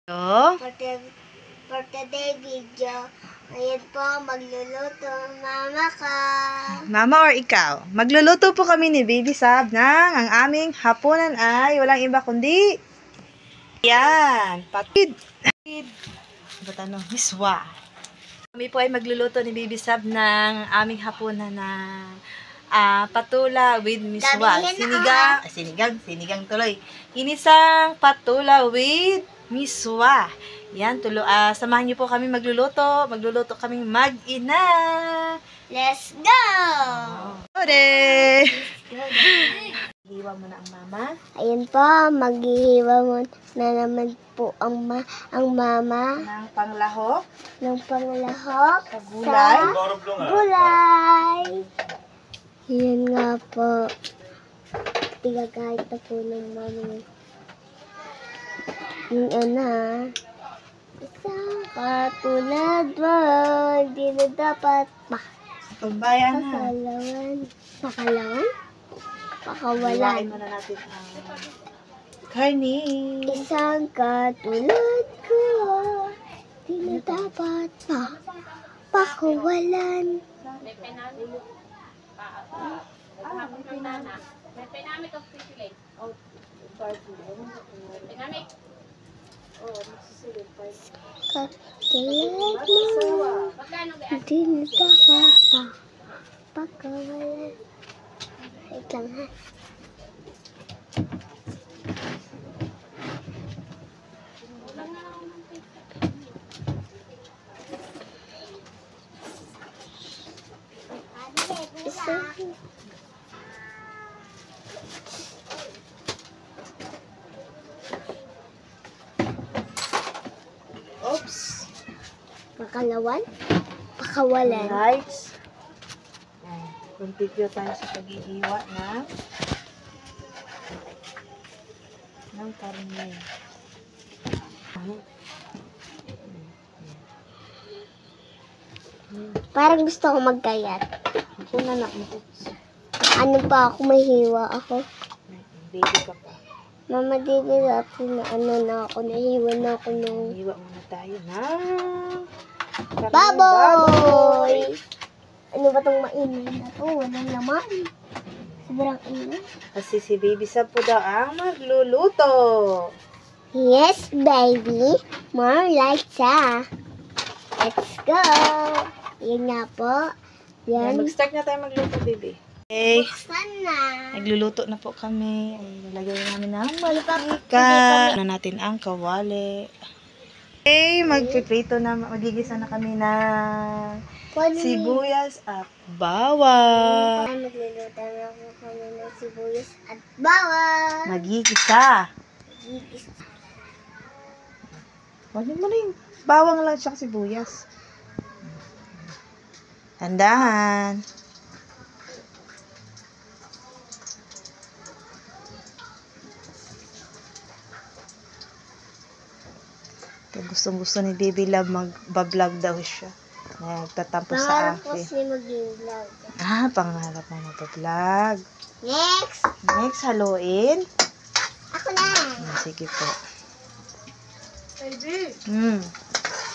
For today video, ayan po, magluluto mama ka. Mama or ikaw? Magluluto po kami ni Baby Sab ng ang aming hapunan ay walang iba kundi yan, patid. Miswa. Kami po ay magluluto ni Baby Sab ng aming hapunan na patula with miswa. Sinigang tuloy. Inisang patula with miswa. Yan, samahan niyo po kami magluluto. Magluluto kaming mag-ina. Let's go! Ore! Hiwa mo na ang mama. Ayan po, maghihiwa mo na naman po ang mama Ng panglahok. ng panglahok Sa gulay. gulay. Ayan nga po. Tigagahit na po ng mama. Yung isang katulad mo, hindi na dapat Pagbayan na. Pakalawan? Pakawalan. Hiwain mo na natin ang karne. Isang katulad ko, di na dapat pakawalan. May penamik of sisilig. Penamik. Katulad mo, Magkano ba? di na dapat pakawalan. Wait lang ha. Oops. Pakalawan? Pakawalan. Rights. Continue tayo sa paghihiwa ng karne. Parang gusto ko magkayat. Ako na mo. Ano pa ako, mahiwa ako. Baby ka pa. Mama, dito na ako, nahiwa na ako nung Hiwa muna tayo ng karne baboy! Ano ba itong mainit na to? Walang laman. Sobrang init. Kasi si Baby Sab po daw ang magluluto. Yes, baby. More like sa. Let's go. Yan nga po. Yan. Mag-start na tayo magluto, baby. Okay. Sana. Nagluluto na po kami. Ay, nalagay namin ng mantika. Na natin ang kawali. Okay, magpiprito na, magigisa na kami ng sibuyas at bawang. Magluluto na po kami ng sibuyas at bawang. Magigisa. Wala mo na yung bawang lang siya sibuyas. Tandahan. Gustong-gusto ni Baby Love mag-vlog daw siya. Nagtatampo sa Pangarap ko akin. siya mag-vlog. Pangarap mo mag-vlog. Next. Next, haluin. Ako na. Sige po. Baby,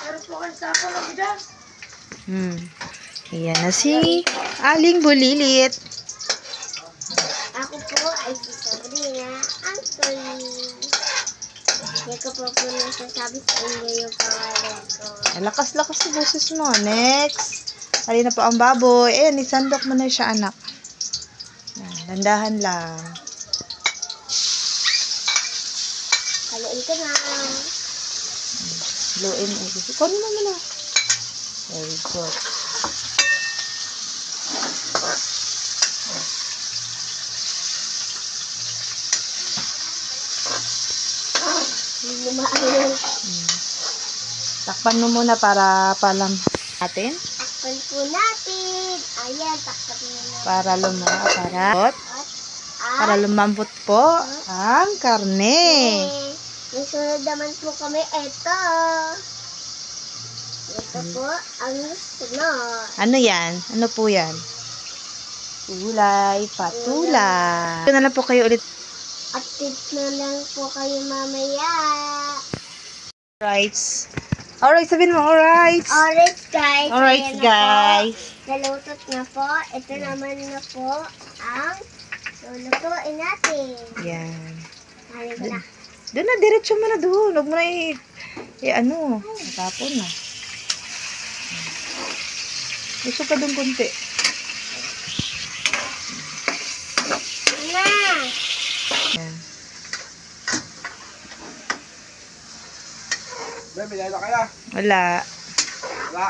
pero po kayo sa ako lang bidas. Ayan na si Aling Bulilit. Ako po ay si Sabrina Anthony. Hindi ko po nasasabi sa inyo yung pangalan ko. Lakas-lakas sa boses mo. Next. Halina po ang baboy. Ayan, isandok mo na siya, anak. Dandahan lang. Haluin ko na. Haluin. Ikaw naman na. Very good. Hindi maayon. Takpan mo muna para palam natin. Takpan po natin. Ayan, takpan mo na. Para lumambot po ang karne. May sunod naman po kami. Ito. Ito po ang sunod. Ano yan? Ano po yan? Gulay, patula. Ito na lang po kayo ulit. Update na lang po kayo mamaya. Alright. Alright, sabihin mo, alright. Alright guys. Alright, ayan na guys. Po. Nalutot na po. Ito naman na po ang lulutuin natin. Yan. Ano ba na? Doon na, diretso mo na doon. Huwag mo na ano, natapon na. Gusto ka doon konti. Na! Yan. Bebe, dahil kaya? Wala. Wala.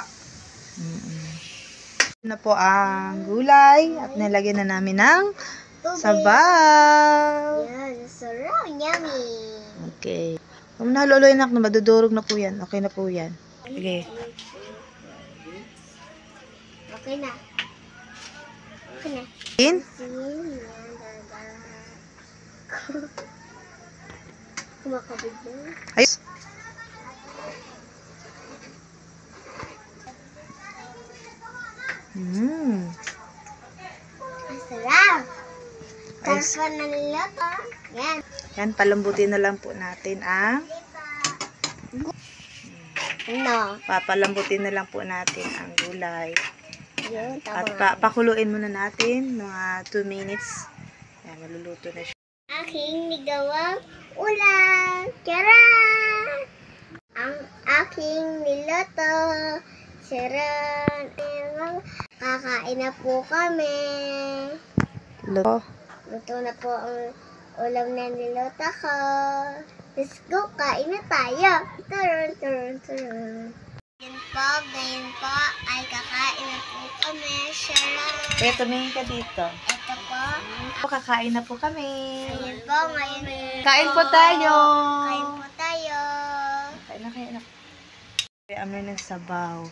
Na po ang gulay at nilagyan na namin ng Tubig. sabaw. Yan, sarap. Yummy. Okay. Huwag na loloy na, madudurog na po yan. Okay na po yan. Sige. Okay na. Okay na. In? Kumakabig na. Ayos. Ang sarap. Ayos. Sarap na niluto. Yan. Yan, palambutin na lang po natin ang No. papalambutin na lang po natin ang gulay. Yun, At tama. pakuluin muna natin mga 2 minutes. Yan, maluluto na siya. Aking nigawang ulam. Charan! Ang aking niluto. Charan! Kakain na po kami. Luto. Luto na po ang ulam na niluto ko. Let's go, kain na tayo. Turun, turun, turun. Ngayon po, ay kakain na po kami. Charan! Kaya tumingin ka dito. Ito po. Kakain na po kami. Ngayon po, ngayon. Kain po tayo. Kain po tayo. Kain na, kain na. Kaya amoy ng sabaw.